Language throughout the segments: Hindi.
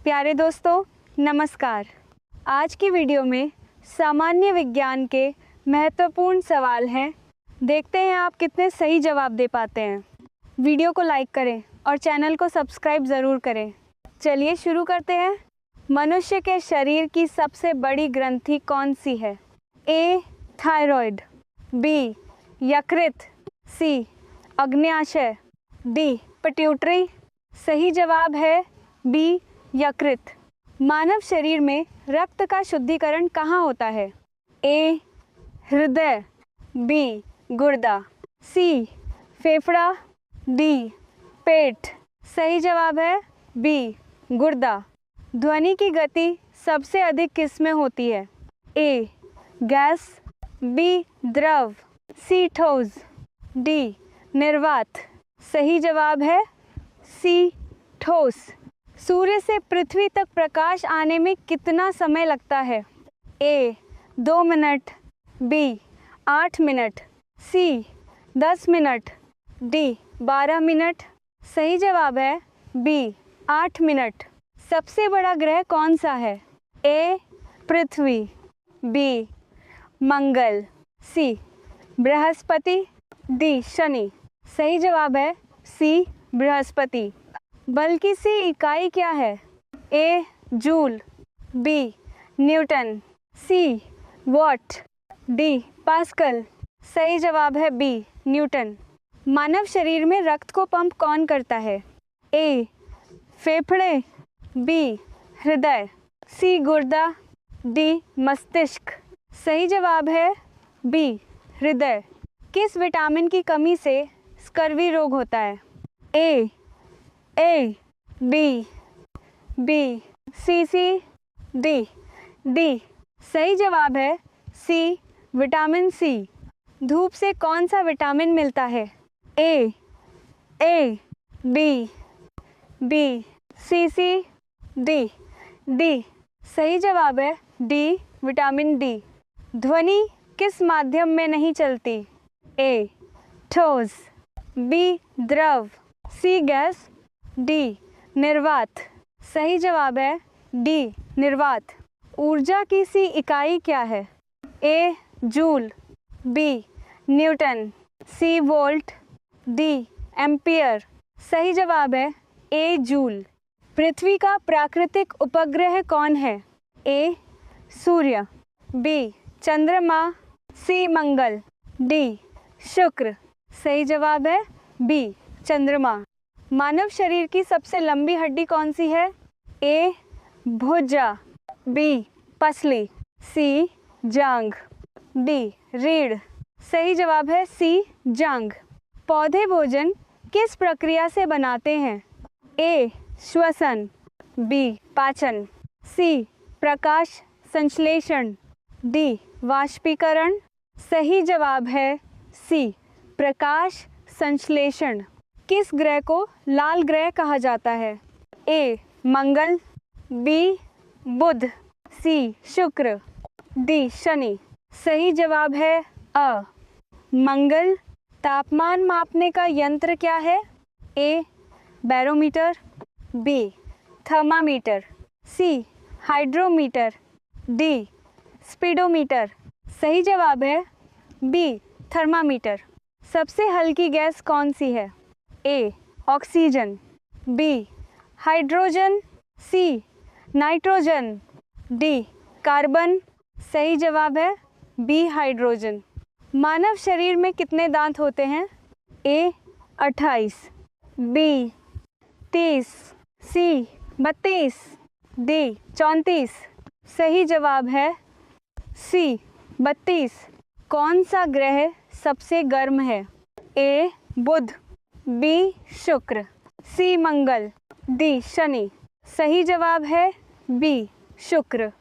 प्यारे दोस्तों नमस्कार। आज की वीडियो में सामान्य विज्ञान के महत्वपूर्ण सवाल हैं। देखते हैं आप कितने सही जवाब दे पाते हैं। वीडियो को लाइक करें और चैनल को सब्सक्राइब ज़रूर करें। चलिए शुरू करते हैं। मनुष्य के शरीर की सबसे बड़ी ग्रंथि कौन सी है? ए. Thyroid, B. यकृत, सी. अग्न्याशय, डी. पिट्यूटरी। सही जवाब है बी. यकृत। मानव शरीर में रक्त का शुद्धिकरण कहाँ होता है? ए. हृदय, बी. गुर्दा, सी. फेफड़ा, डी. पेट। सही जवाब है बी. गुर्दा। ध्वनि की गति सबसे अधिक किस में होती है? ए. Gas, B. द्रव, सी. ठोस, डी. निर्वात। सही जवाब है सी. ठोस। सूर्य से पृथ्वी तक प्रकाश आने में कितना समय लगता है? ए. 2 मिनट, बी. 8 मिनट, सी. 10 मिनट, डी. 12 मिनट। सही जवाब है बी. 8 मिनट। सबसे बड़ा ग्रह कौन सा है? ए. पृथ्वी, बी. मंगल, सी. बृहस्पति, डी. शनि। सही जवाब है सी. बृहस्पति। बल की सी इकाई क्या है? A. Joule, B. Newton, C. Watt, D. Pascal. सही जवाब है बी. न्यूटन। मानव शरीर में रक्त को पंप कौन करता है? ए. फेफड़े, बी. हृदय, सी. गुर्दा, डी. मस्तिष्क। सही जवाब है बी. हृदय। किस विटामिन की कमी से स्कर्वी रोग होता है? ए. बी. सी, डी. सही जवाब है सी. Vitamin C. धूप से कौन सा विटामिन मिलता है? ए. बी. सी, डी. सही जवाब है डी. Vitamin D. ध्वनि किस माध्यम में नहीं चलती? ए. ठोस, बी. द्रव, सी. Gas, D. निर्वात। सही जवाब है डी. निर्वात। ऊर्जा की सी इकाई क्या है? A. Joule, B. Newton, C. Volt, D. Ampere. सही जवाब है ए. जूल। पृथ्वी का प्राकृतिक उपग्रह कौन है? ए. सूर्य, बी. चंद्रमा, सी. मंगल, डी. शुक्र। सही जवाब है बी. चंद्रमा। मानव शरीर की सबसे लंबी हड्डी कौन सी है? ए. भुजा, बी. पसली, सी. जांघ, डी. रीढ़। सही जवाब है सी. जांघ। पौधे भोजन किस प्रक्रिया से बनाते हैं? ए. श्वसन, बी. पाचन, सी. प्रकाश संश्लेषण, डी. वाष्पीकरण। सही जवाब है सी. प्रकाश संश्लेषण। किस ग्रह को लाल ग्रह कहा जाता है? ए. मंगल, बी. बुध, सी. शुक्र, डी. शनि। सही जवाब है अ. मंगल। तापमान मापने का यंत्र क्या है? A. Barometer, B. Thermometer, C. Hydrometer, D. Speedometer. सही जवाब है बी. थर्मामीटर। सबसे हल्की गैस कौन सी है? A. Oxygen, B. Hydrogen, C. Nitrogen, D. Carbon. सही जवाब है बी. हाइड्रोजन। मानव शरीर में कितने दांत होते हैं? ए. 28, बी. 30, सी. 32, डी. 34। सही जवाब है सी. 32। कौन सा ग्रह सबसे गर्म है? ए. बुध, बी. शुक्र, सी. मंगल, डी. शनि। सही जवाब है बी. शुक्र।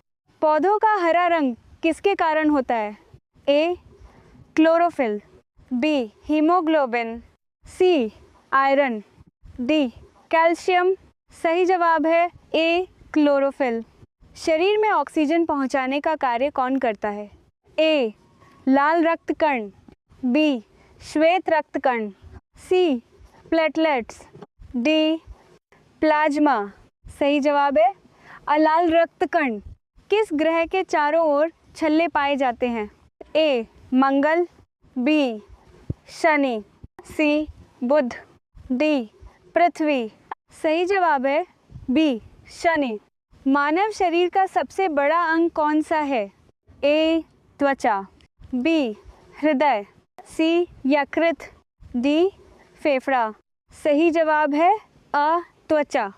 पौधों का हरा रंग किसके कारण होता है? A. Chlorophyll, B. Haemoglobin, C. Iron, D. Calcium. सही जवाब है ए. क्लोरोफिल। शरीर में ऑक्सीजन पहुंचाने का कार्य कौन करता है? ए. लाल रक्त कण, बी. श्वेत रक्त कण, सी. Platelets, D. प्लाज्मा। सही जवाब है अलाल रक्त कण किस ग्रह के चारों ओर छल्ले पाए जाते हैं? ए मंगल, बी शनि, सी बुध, डी पृथ्वी। सही जवाब है बी शनि। मानव शरीर का सबसे बड़ा अंग कौन सा है? ए त्वचा, बी हृदय, सी यकृत, डी फेफड़ा। सही जवाब है अ त्वचा।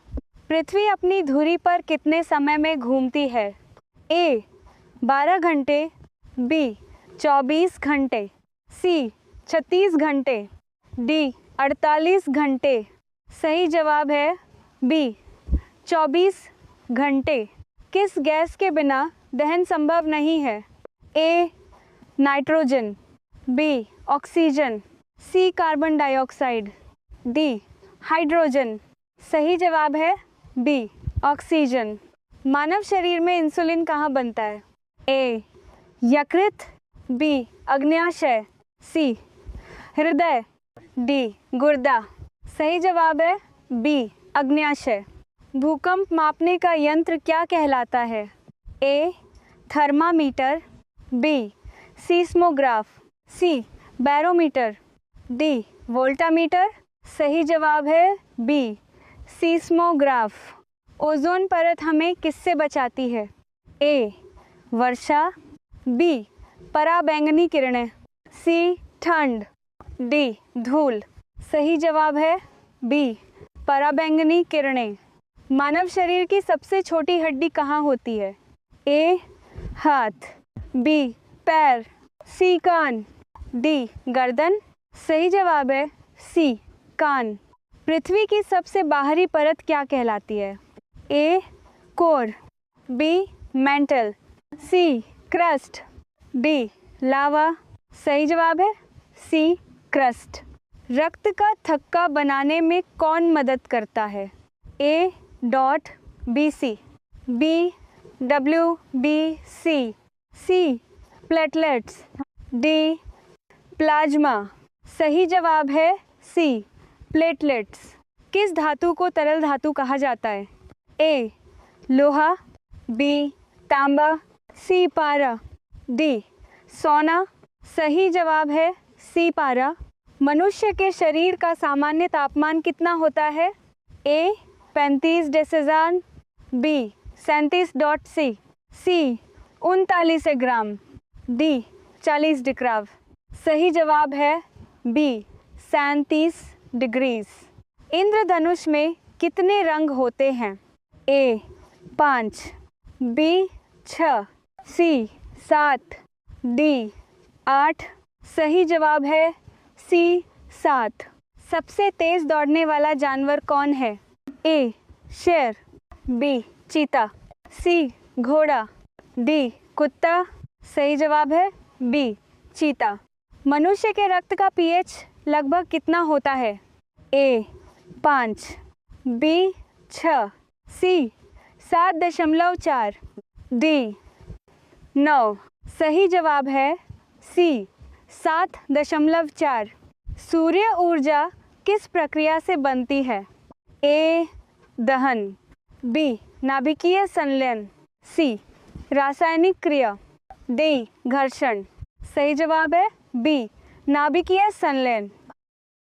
पृथ्वी अपनी धुरी पर कितने समय में घूमती है? ए 12 घंटे, बी 24 घंटे, सी 36 घंटे, डी 48 घंटे। सही जवाब है बी 24 घंटे। किस गैस के बिना दहन संभव नहीं है? A nitrogen, B oxygen, C carbon dioxide, D hydrogen. सही जवाब है बी ऑक्सीजन। मानव शरीर में इंसुलिन कहाँ बनता है? ए यकृत, बी अग्न्याशय, सी हृदय, डी गुर्दा। सही जवाब है बी अग्न्याशय। भूकंप मापने का यंत्र क्या कहलाता है? A thermometer, B seismograph, C barometer, D voltameter. सही जवाब है बी सीस्मोग्राफ। ओजोन परत हमें किससे बचाती है? ए वर्षा, बी पराबैंगनी किरणें, सी ठंड, डी धूल। सही जवाब है बी पराबैंगनी किरणें। मानव शरीर की सबसे छोटी हड्डी कहाँ होती है? ए हाथ, बी पैर, सी कान, डी गर्दन। सही जवाब है सी कान। पृथ्वी की सबसे बाहरी परत क्या कहलाती है? A core, B mantle, C crust, D lava. सही जवाब है सी क्रस्ट। रक्त का थक्का बनाने में कौन मदद करता है? A dot B C, B W B C, C platelets, D plasma. सही जवाब है सी प्लेटलेट्स। किस धातु को तरल धातु कहा जाता है? ए लोहा, बी तांबा, सी पारा, डी सोना। सही जवाब है सी पारा। मनुष्य के शरीर का सामान्य तापमान कितना होता है? ए 35 डेसीजान, बी 37.C, सी 39 ग्राम, डी 40 डिग्राव। सही जवाब है बी 37 डिग्रीज। इंद्रधनुष में कितने रंग होते हैं? ए 5, बी 6, सी 7, डी 8। सही जवाब है सी 7। सबसे तेज दौड़ने वाला जानवर कौन है? ए शेर, बी चीता, सी घोड़ा, डी कुत्ता। सही जवाब है बी चीता। मनुष्य के रक्त का पीएच लगभग कितना होता है? ए 5, बी 6, सी 7.4, डी 9। सही जवाब है सी 7.4। सूर्य ऊर्जा किस प्रक्रिया से बनती है? ए दहन, बी नाभिकीय संलयन, सी रासायनिक क्रिया, डी घर्षण। सही जवाब है बी नाभिकीय संलयन।